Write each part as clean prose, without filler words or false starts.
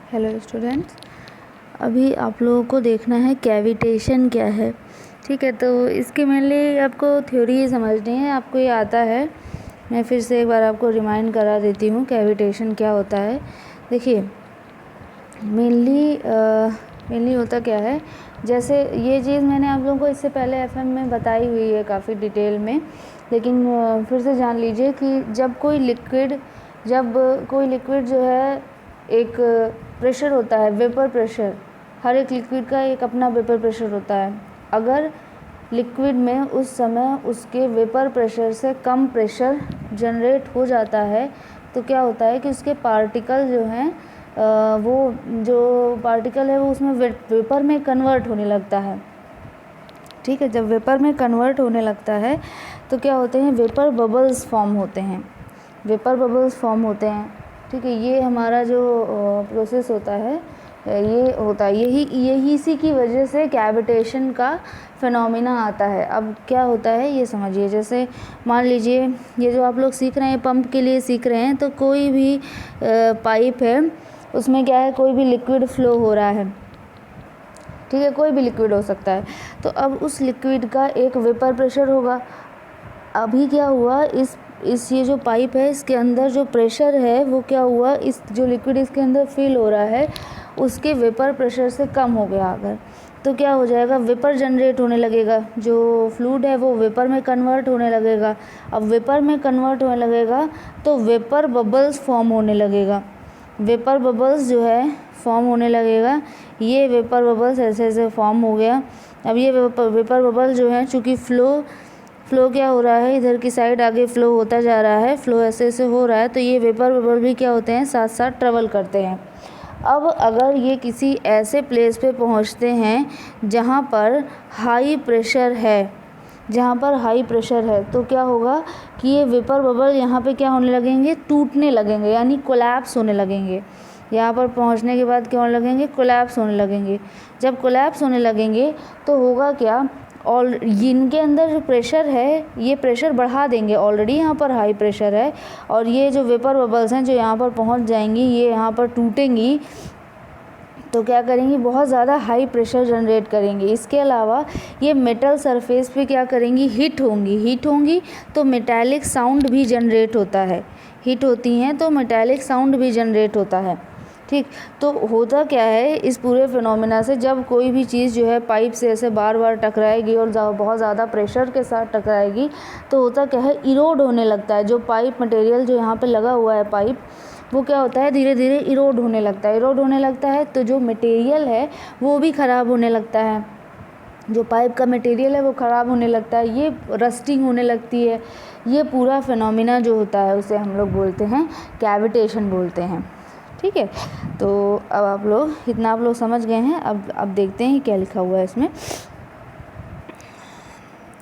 Hello students, अभी आप लोगों को देखना है कैविटेशन क्या है। ठीक है, तो इसके मेनली आपको थ्योरी ही समझनी है, आपको ये आता है। मैं फिर से एक बार आपको रिमाइंड करा देती हूँ कैविटेशन क्या होता है। देखिए, मेनली होता क्या है, जैसे ये चीज़ मैंने आप लोगों को इससे पहले एफएम में बताई हुई है काफ़ी डिटेल में, लेकिन फिर से जान लीजिए कि जब कोई लिक्विड जो है एक प्रेशर होता है, वेपर प्रेशर, हर एक लिक्विड का एक अपना वेपर प्रेशर होता है। अगर लिक्विड में उस समय उसके वेपर प्रेशर से कम प्रेशर जनरेट हो जाता है तो क्या होता है कि उसके पार्टिकल जो हैं वो जो पार्टिकल है वो उसमें वेपर में कन्वर्ट होने लगता है। ठीक है, जब वेपर में कन्वर्ट होने लगता है तो क्या होते हैं, वेपर बबल्स फॉर्म होते हैं। ठीक है, ये हमारा जो प्रोसेस होता है यही इसी की वजह से कैविटेशन का फिनोमिना आता है। अब क्या होता है ये समझिए, जैसे मान लीजिए ये जो आप लोग सीख रहे हैं, पंप के लिए सीख रहे हैं, तो कोई भी पाइप है, उसमें क्या है, कोई भी लिक्विड फ्लो हो रहा है। ठीक है, कोई भी लिक्विड हो सकता है। तो अब उस लिक्विड का एक वेपर प्रेशर होगा। अभी क्या हुआ, इस ये जो पाइप है इसके अंदर जो प्रेशर है वो क्या हुआ, इस जो लिक्विड इसके अंदर फिल हो रहा है उसके वेपर प्रेशर से कम हो गया। अगर तो क्या हो जाएगा, वेपर जनरेट होने लगेगा, जो फ्लूइड है वो वेपर में कन्वर्ट होने लगेगा। अब वेपर में कन्वर्ट होने लगेगा तो वेपर बबल्स फॉर्म होने लगेगा। वेपर बबल्स जो है फॉर्म होने लगेगा। ये वेपर बबल्स ऐसे ऐसे फॉर्म हो गया। अब ये वेपर बबल जो है, चूँकि फ्लो क्या हो रहा है, इधर की साइड आगे फ्लो होता जा रहा है, फ्लो ऐसे ऐसे हो रहा है, तो ये वेपर बबल भी क्या होते हैं, साथ साथ ट्रेवल करते हैं। अब अगर ये किसी ऐसे प्लेस पे पहुंचते हैं जहां पर हाई प्रेशर है, तो क्या होगा कि ये वेपर बबल यहाँ पे क्या होने लगेंगे, टूटने लगेंगे, यानी कोलैप्स होने लगेंगे। यहाँ पर पहुँचने के बाद क्या होने लगेंगे, कोलैप्स होने लगेंगे। जब कोलैप्स होने लगेंगे तो होगा क्या, और इनके अंदर जो प्रेशर है ये प्रेशर बढ़ा देंगे। ऑलरेडी यहाँ पर हाई प्रेशर है और ये जो वेपर बबल्स हैं जो यहाँ पर पहुँच जाएंगी, ये यहाँ पर टूटेंगी तो क्या करेंगी, बहुत ज़्यादा हाई प्रेशर जनरेट करेंगी। इसके अलावा ये मेटल सरफेस पे क्या करेंगी, हीट होंगी तो मेटालिक साउंड भी जनरेट होता है। हीट होती हैं तो मेटालिक साउंड भी जनरेट होता है। ठीक, तो होता क्या है इस पूरे फिनोमिना से, जब कोई भी चीज़ जो है पाइप से ऐसे बार बार टकराएगी और बहुत ज़्यादा प्रेशर के साथ टकराएगी तो होता क्या है, इरोड होने लगता है। जो पाइप मटेरियल जो यहाँ पे लगा हुआ है पाइप, वो क्या होता है, धीरे धीरे इरोड होने लगता है। तो जो मटेरियल है वो भी ख़राब होने लगता है, जो पाइप का मटेरियल है वो ख़राब होने लगता है, ये रस्टिंग होने लगती है। ये पूरा फिनोमिना जो होता है उसे हम लोग बोलते हैं कैविटेशन बोलते हैं। ठीक है, तो अब आप लोग समझ गए हैं। अब देखते हैं क्या लिखा हुआ है इसमें।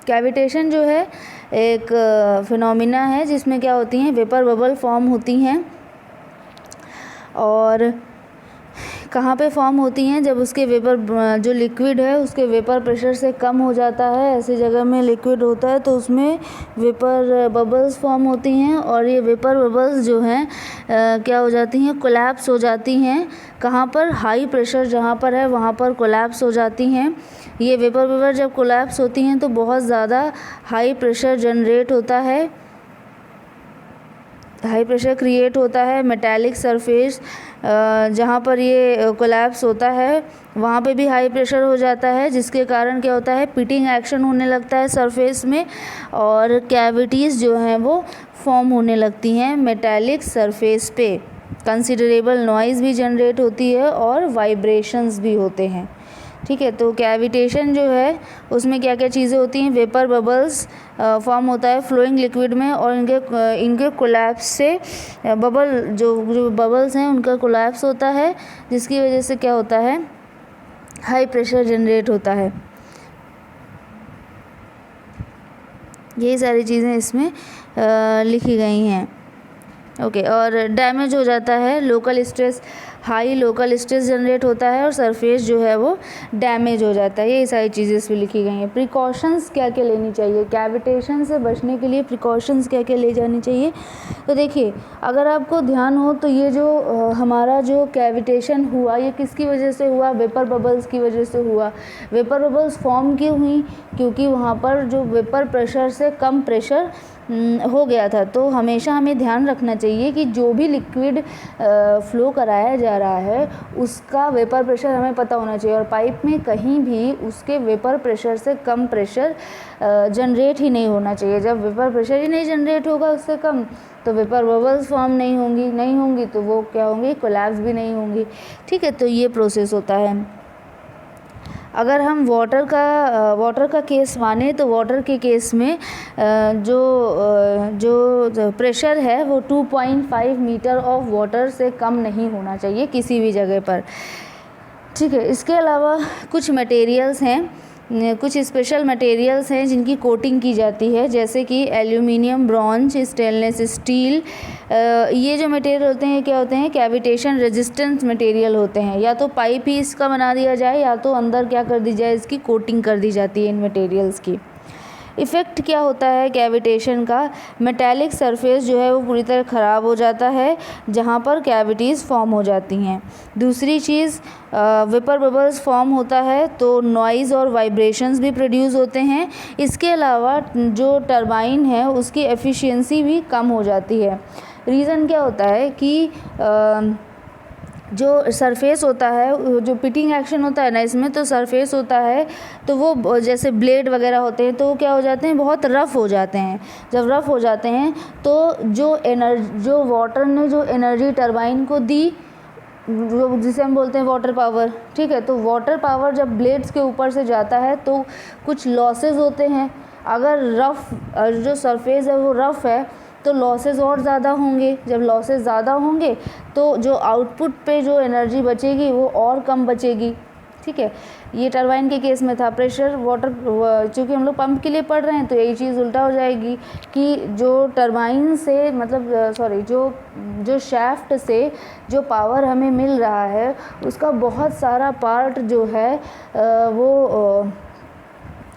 कैविटेशन जो है एक फिनोमिना है जिसमें क्या होती हैं, वेपर बबल फॉर्म होती हैं। और कहाँ पे फॉर्म होती हैं, जब उसके वेपर जो लिक्विड है उसके वेपर प्रेशर से कम हो जाता है, ऐसी जगह में लिक्विड होता है तो उसमें वेपर बबल्स फॉर्म होती हैं। और ये वेपर बबल्स जो हैं क्या हो जाती हैं, कोलैप्स हो जाती हैं। कहाँ पर, हाई प्रेशर जहाँ पर है वहाँ पर कोलैप्स हो जाती हैं। ये वेपर बबल जब कोलैप्स होती हैं तो बहुत ज़्यादा हाई प्रेशर जनरेट होता है, हाई प्रेशर क्रिएट होता है। मेटालिक सरफेस जहाँ पर ये कोलैप्स होता है वहाँ पे भी हाई प्रेशर हो जाता है, जिसके कारण क्या होता है, पिटिंग एक्शन होने लगता है सरफेस में और कैविटीज़ जो हैं वो फॉर्म होने लगती हैं मेटालिक सरफेस पे। कंसिडरेबल नॉइज़ भी जनरेट होती है और वाइब्रेशंस भी होते हैं। ठीक है, तो कैविटेशन जो है उसमें क्या क्या चीज़ें होती हैं, वेपर बबल्स फॉर्म होता है फ्लोइंग लिक्विड में और इनके कोलैप्स से जो बबल्स हैं उनका कोलैप्स होता है, जिसकी वजह से क्या होता है, हाई प्रेशर जनरेट होता है। यही सारी चीज़ें इसमें लिखी गई हैं। ओके और डैमेज हो जाता है, local stress, high local stress generate होता है और सरफेस जो है वो डैमेज हो जाता है। ये सारी चीज़ें इस पर लिखी गई हैं। प्रिकॉशंस क्या क्या लेनी चाहिए, कैविटेशन से बचने के लिए प्रिकॉशंस क्या क्या ले जानी चाहिए। तो देखिए अगर आपको ध्यान हो तो ये जो हमारा जो कैविटेशन हुआ ये किसकी वजह से हुआ, वेपर बबल्स की वजह से हुआ। वेपर बबल्स फॉर्म क्यों हुई, क्योंकि वहाँ पर जो वेपर प्रेशर से कम प्रेशर हो गया था। तो हमेशा हमें ध्यान रखना चाहिए कि जो भी लिक्विड फ्लो कराया जा रहा है उसका वेपर प्रेशर हमें पता होना चाहिए और पाइप में कहीं भी उसके वेपर प्रेशर से कम प्रेशर जनरेट ही नहीं होना चाहिए। जब वेपर प्रेशर ही नहीं जनरेट होगा उससे कम तो वेपर बबल्स फॉर्म नहीं होंगी तो वो क्या होंगी, कोलैप्स भी नहीं होंगी। ठीक है, तो ये प्रोसेस होता है। अगर हम वाटर का केस माने तो वाटर के केस में जो प्रेशर है वो 2.5 मीटर ऑफ वाटर से कम नहीं होना चाहिए किसी भी जगह पर। ठीक है, इसके अलावा कुछ मटेरियल्स हैं, कुछ स्पेशल मटेरियल्स हैं जिनकी कोटिंग की जाती है, जैसे कि एल्यूमिनियम, ब्रॉन्ज, स्टेनलेस स्टील। ये जो मटेरियल होते हैं क्या होते हैं, कैविटेशन रेजिस्टेंट मटेरियल होते हैं। या तो पाइप ही इसका बना दिया जाए या तो अंदर क्या कर दी जाए, इसकी कोटिंग कर दी जाती है इन मटेरियल्स की। इफ़ेक्ट क्या होता है कैविटेशन का, मेटालिक सरफेस जो है वो पूरी तरह ख़राब हो जाता है जहाँ पर कैविटीज़ फॉर्म हो जाती हैं। दूसरी चीज़, वेपर बबल्स फॉर्म होता है तो नॉइज़ और वाइब्रेशंस भी प्रोड्यूस होते हैं। इसके अलावा जो टरबाइन है उसकी एफिशिएंसी भी कम हो जाती है। रीज़न क्या होता है कि जो सरफेस होता है, जो पिटिंग एक्शन होता है ना इसमें, तो सरफेस होता है तो वो जैसे ब्लेड वगैरह होते हैं तो क्या हो जाते हैं, बहुत रफ़ हो जाते हैं। जब रफ़ हो जाते हैं तो जो वाटर ने जो एनर्जी टरबाइन को दी, जो जिसे हम बोलते हैं वाटर पावर, ठीक है, तो वाटर पावर जब ब्लेड्स के ऊपर से जाता है तो कुछ लॉसेस होते हैं। अगर जो सरफेस है वो रफ़ है तो लॉसेस और ज़्यादा होंगे। जब लॉसेस ज़्यादा होंगे तो जो आउटपुट पे जो एनर्जी बचेगी वो और कम बचेगी। ठीक है, ये टरबाइन के केस में था। प्रेशर वाटर, चूँकि हम लोग पंप के लिए पढ़ रहे हैं तो यही चीज़ उल्टा हो जाएगी कि जो टरबाइन से जो शैफ्ट से जो पावर हमें मिल रहा है उसका बहुत सारा पार्ट जो है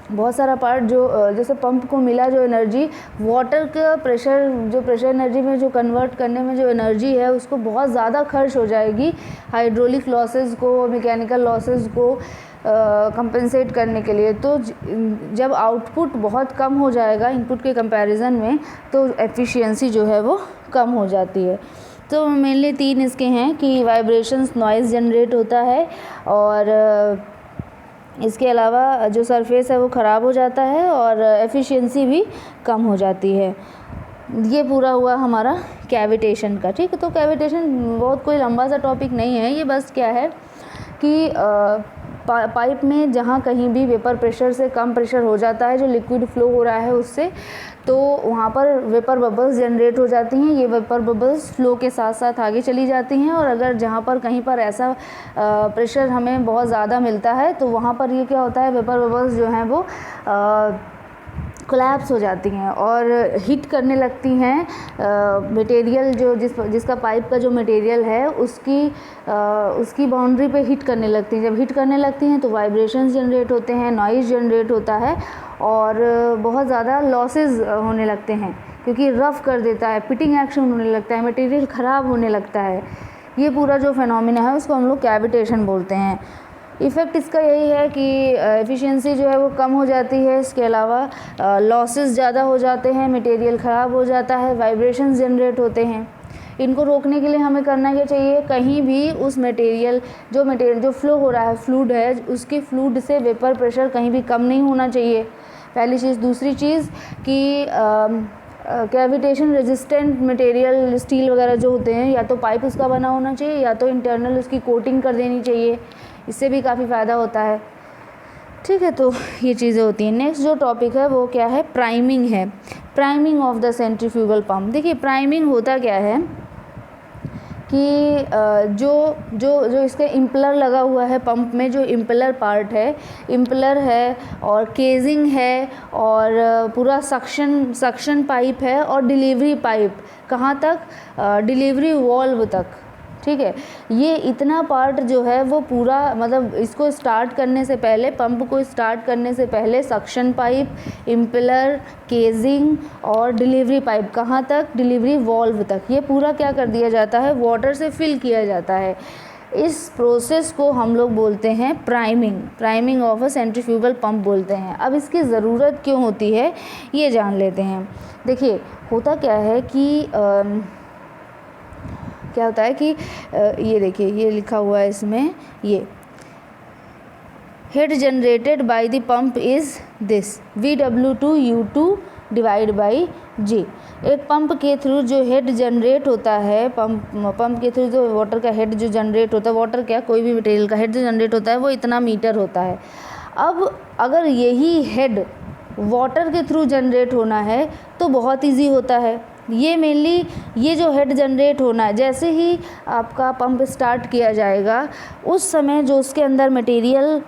बहुत सारा पार्ट जो जैसे पंप को मिला जो एनर्जी, वाटर का प्रेशर एनर्जी में जो कन्वर्ट करने में जो एनर्जी है उसको बहुत ज़्यादा खर्च हो जाएगी हाइड्रोलिक लॉसेस को, मैकेनिकल लॉसेस को कंपेंसेट करने के लिए। तो जब आउटपुट बहुत कम हो जाएगा इनपुट के कंपैरिजन में तो एफिशिएंसी जो है वो कम हो जाती है। तो मेनली 3 इसके हैं कि वाइब्रेशंस, नॉइज़ जनरेट होता है और इसके अलावा जो सरफेस है वो ख़राब हो जाता है और एफिशिएंसी भी कम हो जाती है। ये पूरा हुआ हमारा कैविटेशन का। ठीक है, तो कैविटेशन बहुत कोई लंबा सा टॉपिक नहीं है, ये बस क्या है कि पाइप में जहाँ कहीं भी वेपर प्रेशर से कम प्रेशर हो जाता है, जो लिक्विड फ्लो हो रहा है उससे, तो वहाँ पर वेपर बबल्स जनरेट हो जाती हैं। ये वेपर बबल्स फ्लो के साथ साथ आगे चली जाती हैं और अगर जहाँ पर कहीं पर ऐसा प्रेशर हमें बहुत ज़्यादा मिलता है तो वहाँ पर ये क्या होता है, वेपर बबल्स जो हैं वो कोलैप्स हो जाती हैं और हिट करने लगती हैं मटेरियल जो जिसका पाइप का जो मटेरियल है उसकी बाउंड्री पे हिट करने लगती हैं। जब हिट करने लगती हैं तो वाइब्रेशंस जनरेट होते हैं, नॉइज़ जनरेट होता है और बहुत ज़्यादा लॉसेस होने लगते हैं क्योंकि रफ़ कर देता है, पिटिंग एक्शन होने लगता है, मटेरियल ख़राब होने लगता है। ये पूरा जो फिनोमिना है उसको हम लोग कैविटेशन बोलते हैं। इफ़ेक्ट इसका यही है कि एफिशिएंसी जो है वो कम हो जाती है। इसके अलावा लॉसेस ज़्यादा हो जाते हैं, मटेरियल ख़राब हो जाता है, वाइब्रेशंस जनरेट होते हैं। इनको रोकने के लिए हमें करना क्या चाहिए, कहीं भी उस मटेरियल जो फ्लो हो रहा है, फ्लूइड है, उसकी फ्लूइड से वेपर प्रेशर कहीं भी कम नहीं होना चाहिए, पहली चीज़। दूसरी चीज़ कि कैविटेशन रेजिस्टेंट मटेरियल, स्टील वगैरह जो होते हैं, या तो पाइप उसका बना होना चाहिए या तो इंटरनल उसकी कोटिंग कर देनी चाहिए, इससे भी काफ़ी फ़ायदा होता है। ठीक है, तो ये चीज़ें होती हैं। नेक्स्ट जो टॉपिक है वो क्या है, प्राइमिंग है। Priming of the centrifugal pump. देखिए प्राइमिंग होता क्या है कि जो जो जो इसके इम्पलर लगा हुआ है पंप में, जो इम्पलर पार्ट है, इम्पलर है और केजिंग है और पूरा सक्शन पाइप है और डिलीवरी पाइप कहाँ तक, डिलीवरी वॉल्व तक, ठीक है। ये इतना पार्ट जो है वो पूरा, मतलब इसको स्टार्ट करने से पहले, पंप को स्टार्ट करने से पहले सक्शन पाइप, इम्पेलर, केजिंग और डिलीवरी पाइप कहाँ तक, डिलीवरी वॉल्व तक, ये पूरा क्या कर दिया जाता है, वाटर से फिल किया जाता है। इस प्रोसेस को हम लोग बोलते हैं priming of a centrifugal pump बोलते हैं। अब इसकी ज़रूरत क्यों होती है ये जान लेते हैं। देखिए होता क्या है कि क्या होता है कि ये देखिए, ये लिखा हुआ है इसमें, ये head generated by the pump is this VW2U2 divide by G। एक पंप के थ्रू जो हेड जनरेट होता है, पंप के थ्रू जो वाटर का हेड जो जनरेट होता है, वाटर क्या, कोई भी मटेरियल का हेड जो जनरेट होता है वो इतना मीटर होता है। अब अगर यही हेड वाटर के थ्रू जनरेट होना है तो बहुत इजी होता है। ये मेनली ये जो हेड जनरेट होना है, जैसे ही आपका पंप स्टार्ट किया जाएगा उस समय जो उसके अंदर मटेरियल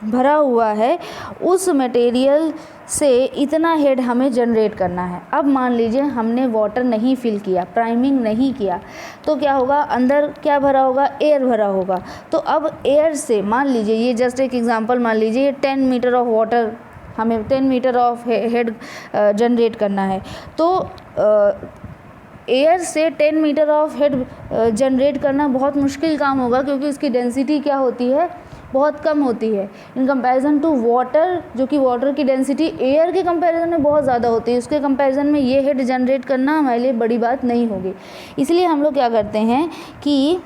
भरा हुआ है, उस मटेरियल से इतना हेड हमें जनरेट करना है। अब मान लीजिए हमने वाटर नहीं फिल किया, प्राइमिंग नहीं किया, तो क्या होगा, अंदर क्या भरा होगा, एयर भरा होगा। तो अब एयर से मान लीजिए, ये जस्ट एक एग्जांपल मान लीजिए, ये 10 मीटर ऑफ वाटर, हमें 10 मीटर ऑफ हेड जनरेट करना है। तो एयर से 10 मीटर ऑफ हेड जनरेट करना बहुत मुश्किल काम होगा, क्योंकि उसकी डेंसिटी क्या होती है, बहुत कम होती है इन कंपैरिजन टू वाटर, जो कि वाटर की डेंसिटी एयर के कंपैरिजन में बहुत ज़्यादा होती है। उसके कंपैरिजन में ये हेड जनरेट करना हमारे लिए बड़ी बात नहीं होगी। इसलिए हम लोग क्या करते हैं कि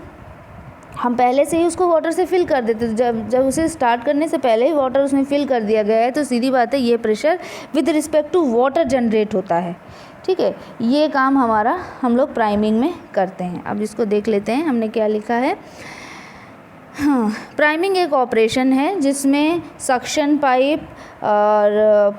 हम पहले से ही उसको वाटर से फिल कर देते हैं। जब उसे स्टार्ट करने से पहले ही वाटर उसमें फिल कर दिया गया है, तो सीधी बात है ये pressure with respect to water generate होता है, ठीक है। ये काम हमारा हम लोग प्राइमिंग में करते हैं। अब इसको देख लेते हैं हमने क्या लिखा है। हाँ, प्राइमिंग एक ऑपरेशन है जिसमें सक्शन पाइप और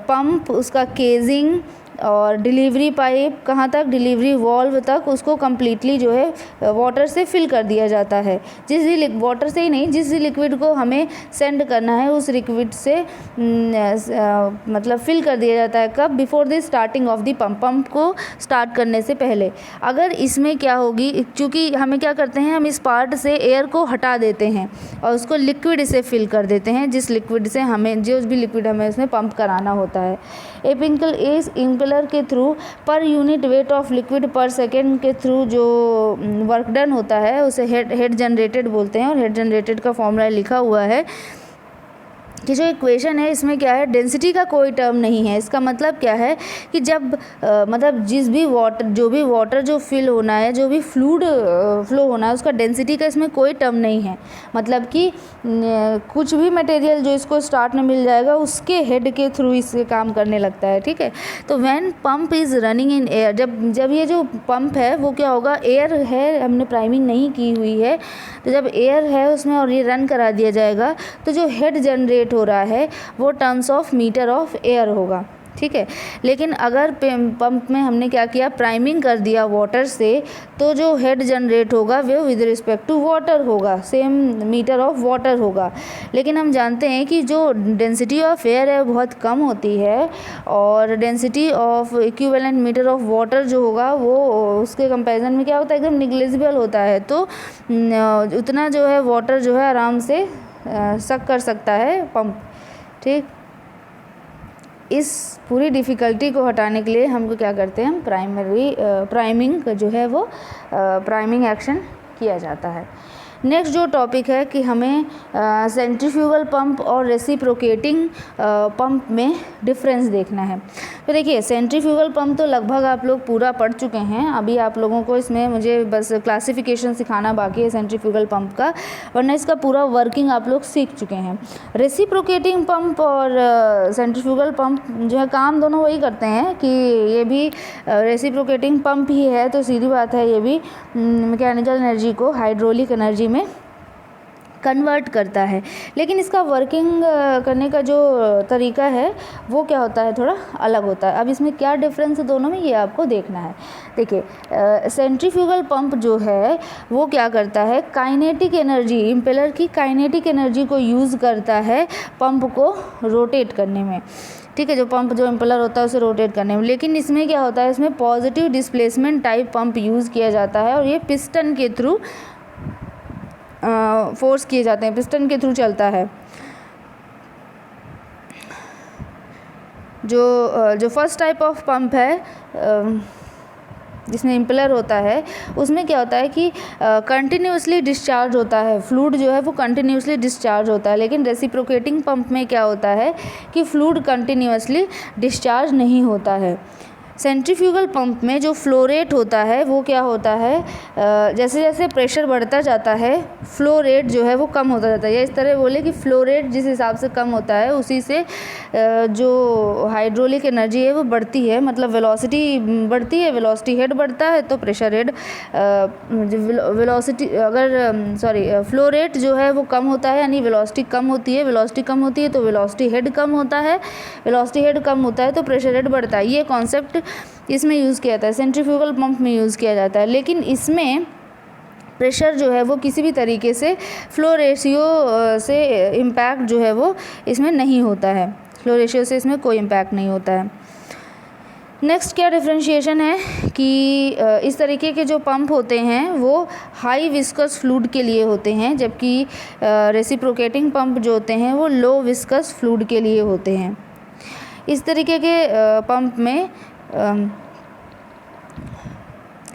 पंप, उसका केजिंग और डिलीवरी पाइप कहाँ तक, डिलीवरी वॉल्व तक, उसको कम्प्लीटली जो है वाटर से फिल कर दिया जाता है। जिस भी वाटर से ही नहीं, जिस भी लिक्विड को हमें सेंड करना है उस लिक्विड से मतलब फिल कर दिया जाता है। कब, before the starting of the pump को स्टार्ट करने से पहले। अगर इसमें क्या होगी, चूँकि हमें क्या करते हैं, हम इस पार्ट से एयर को हटा देते हैं और उसको लिक्विड से फिल कर देते हैं, जिस लिक्विड से हमें, जो भी लिक्विड हमें उसमें पंप कराना होता है। इम्पेलर के through per unit weight of liquid पर सेकेंड के थ्रू जो वर्क डन होता है उसे हेड जनरेटेड बोलते हैं। और हेड जनरेटेड का फॉर्मूला लिखा हुआ है कि जो इक्वेशन है इसमें क्या है, डेंसिटी का कोई टर्म नहीं है। इसका मतलब क्या है कि जब मतलब जिस भी वाटर, जो भी वाटर जो फिल होना है, जो भी फ्लूइड फ्लो होना है, उसका डेंसिटी का इसमें कोई टर्म नहीं है। मतलब कि कुछ भी मटेरियल जो इसको स्टार्ट में मिल जाएगा उसके हेड के थ्रू इससे काम करने लगता है, ठीक है। तो when pump is running in air, जब ये जो पंप है वो क्या होगा, एयर है, हमने प्राइमिंग नहीं की हुई है, तो जब एयर है उसमें और ये रन करा दिया जाएगा तो जो हेड जनरेट हो रहा है वो terms of meter of air होगा, ठीक है। लेकिन अगर पंप में हमने क्या किया, प्राइमिंग कर दिया वाटर से, तो जो हेड जनरेट होगा वो विद रिस्पेक्ट टू वाटर होगा, सेम मीटर ऑफ वाटर होगा। लेकिन हम जानते हैं कि जो डेंसिटी ऑफ एयर है बहुत कम होती है और density of equivalent meter of water जो होगा वो उसके कंपैरिजन में क्या होता है, एकदम निग्लिजिबल होता है। तो उतना जो है वाटर जो है आराम से सक कर सकता है पंप, ठीक। इस पूरी डिफ़िकल्टी को हटाने के लिए हमको क्या करते हैं, हम प्राइमिंग जो है वो प्राइमिंग एक्शन किया जाता है। नेक्स्ट जो टॉपिक है कि हमें सेंट्रीफ्यूगल पंप और रेसिप्रोकेटिंग पंप में डिफरेंस देखना है। तो देखिए सेंट्रीफ्यूगल पंप तो लगभग आप लोग पूरा पढ़ चुके हैं, अभी आप लोगों को इसमें मुझे बस क्लासिफिकेशन सिखाना बाकी है सेंट्रीफ्यूगल पंप का, वरना इसका पूरा वर्किंग आप लोग सीख चुके हैं। रेसिप्रोकेटिंग पंप और सेंट्रीफ्यूगल पंप जो है काम दोनों वही करते हैं कि ये भी रेसिप्रोकेटिंग पंप ही है, तो सीधी बात है ये भी मैकेनिकल एनर्जी को हाइड्रोलिक एनर्जी में कन्वर्ट करता है। लेकिन इसका वर्किंग करने का जो तरीका है वो क्या होता है, थोड़ा अलग होता है। अब इसमें क्या डिफरेंस है दोनों में, ये आपको देखना है। देखिए, सेंट्रीफ्यूगल पंप जो है वो क्या करता है, काइनेटिक एनर्जी, इम्पेलर की काइनेटिक एनर्जी को यूज़ करता है पंप को रोटेट करने में। ठीक है, जो पंप जो इम्पेलर होता है उसे रोटेट करने में। लेकिन इसमें क्या होता है, इसमें positive displacement type pump use किया जाता है और ये पिस्टन के थ्रू फोर्स किए जाते हैं, पिस्टन के थ्रू चलता है। जो फर्स्ट टाइप ऑफ पंप है जिसमें इम्पेलर होता है, उसमें क्या होता है कि कंटिन्यूसली डिस्चार्ज होता है, फ्लूइड जो है वो कंटिन्यूसली डिस्चार्ज होता है। लेकिन रेसिप्रोकेटिंग पंप में क्या होता है कि फ्लूइड कंटिन्यूसली डिस्चार्ज नहीं होता है। सेंट्रीफ्यूगल पंप में जो फ्लो रेट होता है वो क्या होता है, जैसे जैसे प्रेशर बढ़ता जाता है फ्लो रेट जो है वो कम होता जाता है। या इस तरह बोले कि फ्लो रेट जिस हिसाब से कम होता है उसी से जो हाइड्रोलिक एनर्जी है वो बढ़ती है, मतलब वेलोसिटी बढ़ती है, वेलोसिटी हेड बढ़ता है तो pressure head, velocity flow rate जो है वो कम होता है यानी वेलोसिटी कम होती है, वेलोसिटी कम होती है तो वेलोसिटी हेड कम होता है, वेलोसिटी हेड कम होता है तो प्रेशर हेड बढ़ता है। ये कॉन्सेप्ट इसमें यूज़ किया जाता है, सेंट्रीफ्यूगल पंप में यूज़ किया जाता है। लेकिन इसमें प्रेशर जो है वो किसी भी तरीके से फ्लो रेशियो से इम्पैक्ट जो है वो इसमें नहीं होता है, फ्लो रेशियो से इसमें कोई इम्पैक्ट नहीं होता है। नेक्स्ट क्या डिफरेंशिएशन है कि इस तरीके के जो पंप होते हैं वो हाई विस्कस फ्लूइड के लिए होते हैं, जबकि रेसिप्रोकेटिंग पंप जो होते हैं वो लो विस्कस फ्लूइड के लिए होते हैं। इस तरीके के पंप में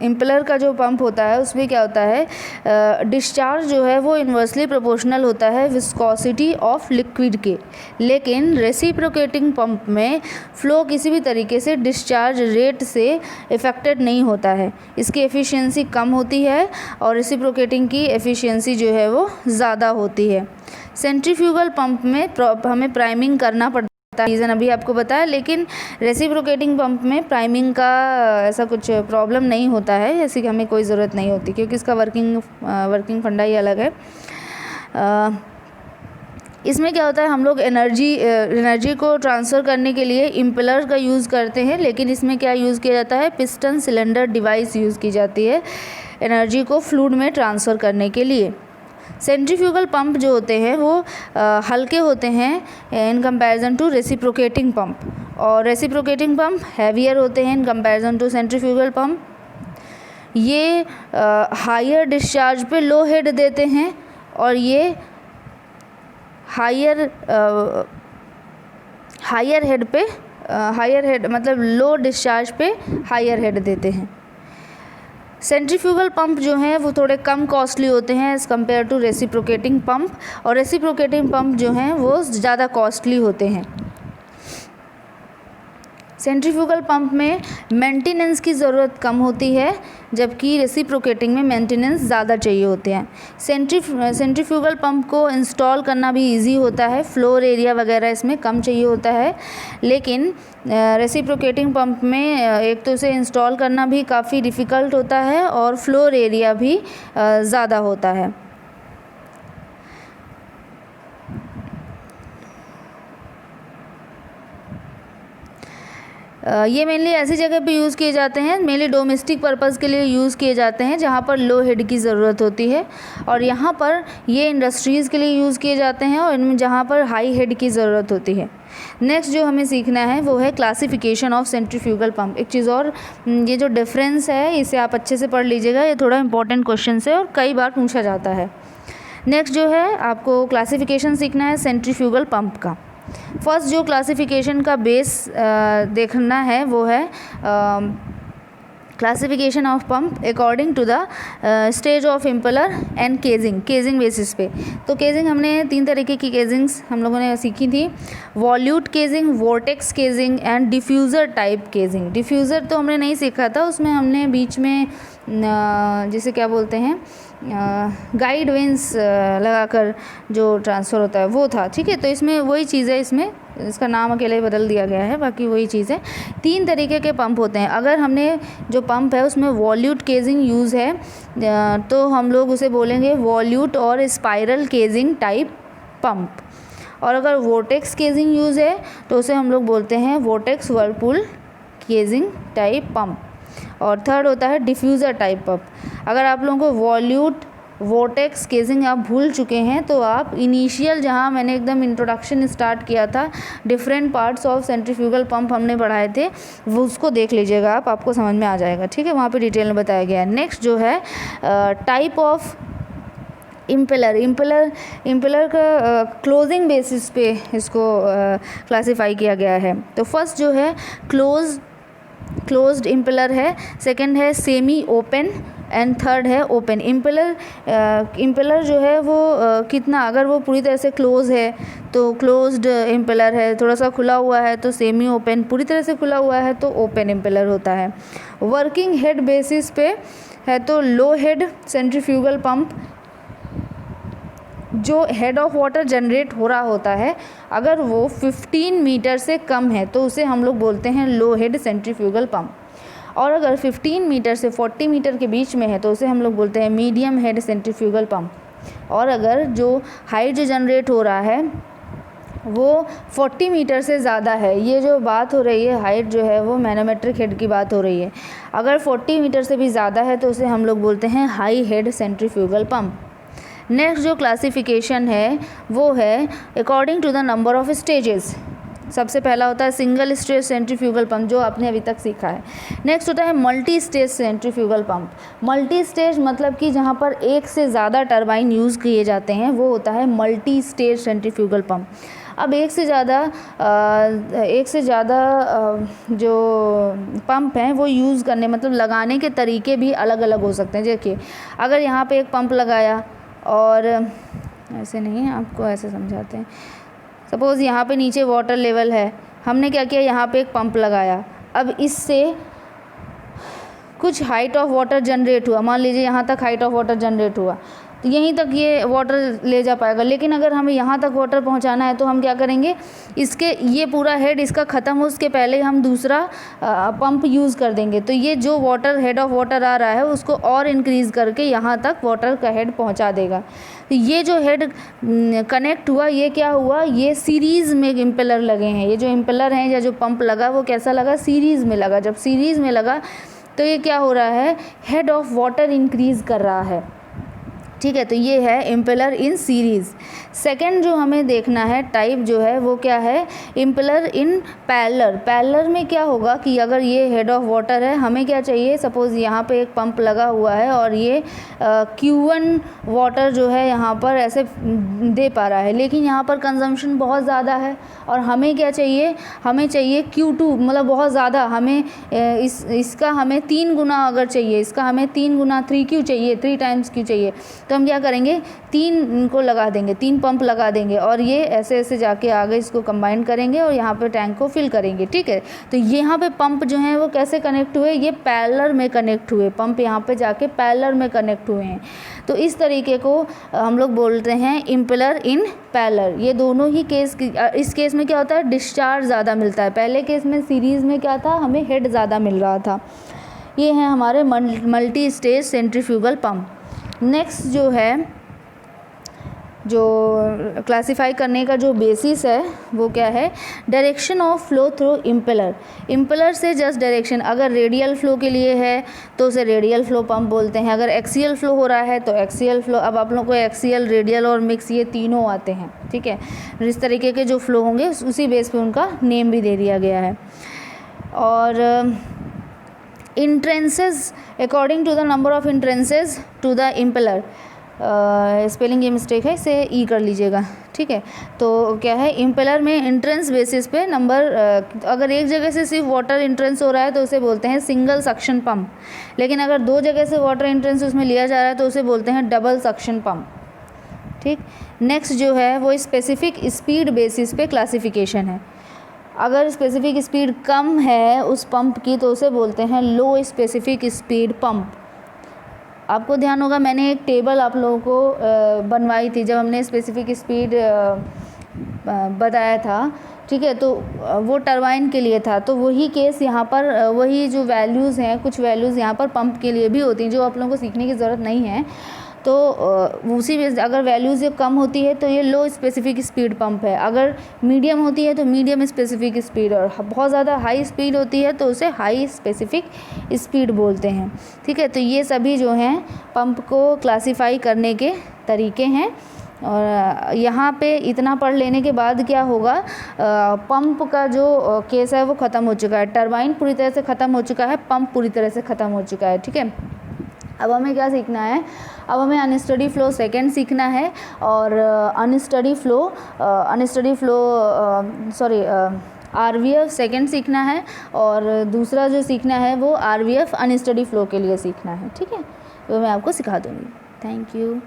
इम्पेलर का जो पंप होता है उसमें क्या होता है, डिस्चार्ज जो है वो इन्वर्सली प्रोपोर्शनल होता है विस्कोसिटी ऑफ लिक्विड के। लेकिन रेसिप्रोकेटिंग पंप में फ़्लो किसी भी तरीके से डिस्चार्ज रेट से इफ़ेक्टेड नहीं होता है, इसकी एफिशिएंसी कम होती है और रेसिप्रोकेटिंग की एफिशिएंसी जो है वो ज़्यादा होती है। सेंट्रीफ्यूगल पंप में हमें प्राइमिंग करना पड़ता है, रीज़न अभी आपको बताया। लेकिन रेसिप्रोकेटिंग पंप में प्राइमिंग का ऐसा कुछ प्रॉब्लम नहीं होता है, ऐसी हमें कोई ज़रूरत नहीं होती क्योंकि इसका वर्किंग फंडा ही अलग है। इसमें क्या होता है, हम लोग एनर्जी को ट्रांसफ़र करने के लिए इम्पेलर का यूज़ करते हैं, लेकिन इसमें क्या यूज़ किया जाता है, पिस्टन सिलेंडर डिवाइस यूज़ की जाती है एनर्जी को फ्लूइड में ट्रांसफ़र करने के लिए। सेंट्रीफ्यूगल पंप जो होते हैं वो हल्के होते हैं in comparison to reciprocating pump, और रेसिप्रोकेटिंग पंप हैवियर होते हैं in comparison to centrifugal pump. ये हायर डिस्चार्ज पे लो हेड देते हैं और ये हायर हेड मतलब लो डिस्चार्ज पे हायर हेड देते हैं। सेंट्रीफ्यूगल पंप जो हैं वो थोड़े कम कॉस्टली होते हैं as compare to reciprocating pump, और रेसिप्रोकेटिंग पंप जो हैं वो ज़्यादा कॉस्टली होते हैं। सेंट्रीफ्यूगल पंप में मेंटेनेंस की ज़रूरत कम होती है, जबकि रेसिप्रोकेटिंग में मेंटेनेंस ज़्यादा चाहिए होते हैं। सेंट्रीफ्यूगल पंप को इंस्टॉल करना भी इजी होता है, फ्लोर एरिया वगैरह इसमें कम चाहिए होता है। लेकिन रेसिप्रोकेटिंग पंप में एक तो इसे इंस्टॉल करना भी काफ़ी डिफ़िकल्ट होता है और फ्लोर एरिया भी ज़्यादा होता है। ये मेनली ऐसी जगह पे यूज़ किए जाते हैं, मेनली डोमेस्टिक पर्पज़ के लिए यूज़ किए जाते हैं जहाँ पर लो हेड की ज़रूरत होती है, और यहाँ पर ये इंडस्ट्रीज़ के लिए यूज़ किए जाते हैं और इनमें जहाँ पर हाई हेड की ज़रूरत होती है। नेक्स्ट जो हमें सीखना है वो है क्लासिफिकेशन ऑफ सेंट्रीफ्यूगल पंप। एक चीज़ और, ये जो डिफरेंस है इसे आप अच्छे से पढ़ लीजिएगा, ये थोड़ा इंपॉर्टेंट क्वेश्चन है और कई बार पूछा जाता है। नेक्स्ट जो है आपको क्लासिफिकेशन सीखना है सेंट्रीफ्यूगल पंप का। फर्स्ट जो क्लासिफिकेशन का बेस देखना है वो है classification of pump according to the stage of impeller and casing basis पे। तो केजिंग हमने 3 तरीके की केजिंग्स हम लोगों ने सीखी थी, volute casing, vortex casing and diffuser type casing. Diffuser तो हमने नहीं सीखा था, उसमें हमने बीच में जिसे क्या बोलते हैं गाइड वेंस लगाकर जो ट्रांसफ़र होता है वो था, ठीक है। तो इसमें वही चीज़ है, इसमें इसका नाम अकेले ही बदल दिया गया है, बाकी वही चीज़ है। 3 तरीके के पंप होते हैं। अगर हमने जो पंप है उसमें वॉल्यूट केजिंग यूज़ है तो हम लोग उसे बोलेंगे वॉल्यूट और स्पाइरल केजिंग टाइप पंप। और अगर वोर्टेक्स केजिंग यूज़ है तो उसे हम लोग बोलते हैं वोर्टेक्स वर्लपूल केजिंग टाइप पंप। और थर्ड होता है डिफ्यूज़र टाइप पंप। अगर आप लोगों को वॉल्यूट वोर्टेक्स केजिंग आप भूल चुके हैं तो आप इनिशियल जहां मैंने एकदम इंट्रोडक्शन स्टार्ट किया था, different parts of centrifugal pump हमने पढ़ाए थे, वो उसको देख लीजिएगा आप, आपको समझ में आ जाएगा, ठीक है। वहाँ पे डिटेल में बताया गया है। नेक्स्ट जो है टाइप ऑफ इम्पेलर का क्लोजिंग बेसिस पे इसको क्लासिफाई किया गया है। तो फर्स्ट जो है क्लोज्ड इम्पेलर है, सेकंड है सेमी ओपन एंड थर्ड है ओपन। इम्पेलर जो है वो कितना, अगर वो पूरी तरह से क्लोज है तो क्लोज्ड इम्पेलर है, थोड़ा सा खुला हुआ है तो सेमी ओपन, पूरी तरह से खुला हुआ है तो ओपन इम्पेलर होता है। वर्किंग हेड बेसिस पे है तो लो हेड सेंट्रीफ्यूगल पंप, जो हेड ऑफ वाटर जनरेट हो रहा होता है अगर वो 15 मीटर से कम है तो उसे हम लोग बोलते हैं लो हेड सेंट्रीफ्यूगल पंप। और अगर 15 मीटर से 40 मीटर के बीच में है तो उसे हम लोग बोलते हैं मीडियम हेड सेंट्रीफ्यूगल पंप। और अगर जो हाइट जो जनरेट हो रहा है वो 40 मीटर से ज़्यादा है, ये जो बात हो रही है हाइट जो है वो मैनोमेट्रिक हेड की बात हो रही है, अगर 40 मीटर से भी ज़्यादा है तो उसे हम लोग बोलते हैं high head centrifugal pump. Next जो क्लासिफिकेशन है वो है according to the number of stages. सबसे पहला होता है सिंगल स्टेज सेंट्रीफ्यूगल पंप, जो आपने अभी तक सीखा है। नेक्स्ट होता है multi stage centrifugal pump. Multi stage मतलब कि जहाँ पर एक से ज़्यादा टरबाइन यूज़ किए जाते हैं वो होता है मल्टी स्टेज सेंट्रीफ्यूगल पंप। अब एक से ज़्यादा जो पंप हैं वो यूज़ करने मतलब लगाने के तरीके भी अलग अलग हो सकते हैं। देखिए अगर यहाँ पे एक पंप लगाया, और ऐसे नहीं, आपको ऐसे समझाते हैं, सपोज़ यहाँ पे नीचे वाटर लेवल है, हमने क्या किया, यहाँ पे एक पंप लगाया, अब इससे कुछ हाइट ऑफ वाटर जनरेट हुआ, मान लीजिए यहाँ तक हाइट ऑफ वाटर जनरेट हुआ तो यहीं तक ये वाटर ले जा पाएगा। लेकिन अगर हमें यहाँ तक वाटर पहुँचाना है तो हम क्या करेंगे, इसके ये पूरा हेड इसका ख़त्म हो उसके पहले हम दूसरा पंप यूज़ कर देंगे, तो ये जो वाटर हेड ऑफ वाटर आ रहा है उसको और इंक्रीज़ करके यहाँ तक वाटर का हेड पहुँचा देगा। तो ये जो हेड कनेक्ट हुआ, ये क्या हुआ, ये सीरीज़ में इम्पेलर लगे हैं। ये जो इम्पेलर हैं या जो पंप लगा वो कैसा लगा, सीरीज़ में लगा। जब सीरीज़ में लगा तो ये क्या हो रहा है, हेड ऑफ वाटर इंक्रीज़ कर रहा है, ठीक है। तो ये है इम्पेलर इन सीरीज़। सेकंड जो हमें देखना है टाइप जो है वो क्या है, इम्पेलर इन पैरेलल। पैरेलल में क्या होगा कि अगर ये हेड ऑफ वाटर है, हमें क्या चाहिए, सपोज़ यहाँ पे एक पंप लगा हुआ है और ये Q1 वाटर जो है यहाँ पर ऐसे दे पा रहा है, लेकिन यहाँ पर कंजम्पशन बहुत ज़्यादा है और हमें क्या चाहिए, हमें चाहिए Q2 मतलब बहुत ज़्यादा, हमें इसका हमें 3 गुना अगर चाहिए, इसका हमें 3 गुना 3Q चाहिए, 3 टाइम्स Q चाहिए, तो हम क्या करेंगे, 3 को लगा देंगे, 3 पंप लगा देंगे और ये ऐसे ऐसे जाके आगे इसको कंबाइन करेंगे और यहाँ पे टैंक को फिल करेंगे, ठीक है। तो यहाँ पे पंप जो हैं वो कैसे कनेक्ट हुए, ये पैरेलल में कनेक्ट हुए, पंप यहाँ पे जाके पैरेलल में कनेक्ट हुए हैं। तो इस तरीके को हम लोग बोलते हैं इम्पेलर इन पैरेलल। ये दोनों ही केस, इस केस में क्या होता है, डिस्चार्ज ज़्यादा मिलता है, पहले केस में सीरीज़ में क्या था, हमें हेड ज़्यादा मिल रहा था। ये हैं हमारे multi stage centrifugal pump. Next जो है, जो क्लासिफाई करने का जो बेसिस है वो क्या है, direction of flow through impeller. Impeller से जस्ट डायरेक्शन, अगर रेडियल फ्लो के लिए है तो उसे रेडियल फ्लो पंप बोलते हैं, अगर एक्सियल फ्लो हो रहा है तो एक्सियल फ्लो। अब आप लोगों को एक्सियल, रेडियल और मिक्स ये तीनों आते हैं, ठीक है। इस तरीके के जो फ्लो होंगे उसी बेस पे उनका नेम भी दे दिया गया है। और entrances, according to the number of entrances to the impeller, spelling ये मिस्टेक है, इसे ई कर लीजिएगा, ठीक है। तो क्या है, इम्पेलर में इंट्रेंस बेसिस पे नंबर, अगर एक जगह से सिर्फ वाटर इंट्रेंस हो रहा है तो उसे बोलते हैं सिंगल सक्शन पंप, लेकिन अगर 2 जगह से वाटर इंट्रेंस उसमें लिया जा रहा है तो उसे बोलते हैं डबल सक्शन पंप, ठीक। नेक्स्ट जो है वो स्पेसिफिक स्पीड बेसिस पे क्लासिफिकेशन है। अगर स्पेसिफिक स्पीड कम है उस पंप की तो उसे बोलते हैं लो स्पेसिफिक स्पीड पंप। आपको ध्यान होगा मैंने एक टेबल आप लोगों को बनवाई थी जब हमने स्पेसिफिक स्पीड बताया था, ठीक है। तो वो टरबाइन के लिए था, तो वही केस यहाँ पर वही जो वैल्यूज़ हैं, कुछ वैल्यूज़ यहाँ पर पंप के लिए भी होती हैं जो आप लोगों को सीखने की ज़रूरत नहीं है। तो उसी बेस अगर वैल्यूज़ ये कम होती है तो ये लो स्पेसिफिक स्पीड पंप है, अगर मीडियम होती है तो मीडियम स्पेसिफिक स्पीड, और बहुत ज़्यादा हाई स्पीड होती है तो उसे हाई स्पेसिफिक स्पीड बोलते हैं, ठीक है। तो ये सभी जो हैं पंप को क्लासीफाई करने के तरीके हैं। और यहाँ पे इतना पढ़ लेने के बाद क्या होगा, पंप का जो केस है वो ख़त्म हो चुका है, टरबाइन पूरी तरह से ख़त्म हो चुका है, पंप पूरी तरह से ख़त्म हो चुका है, ठीक है। अब हमें क्या सीखना है, अब हमें अनस्टडी फ्लो सेकंड सीखना है, और अनस्टडी फ्लो RVF सेकंड सीखना है, और दूसरा जो सीखना है वो RVF अनस्टडी फ्लो के लिए सीखना है, ठीक है। वो मैं आपको सिखा दूँगी। Thank you.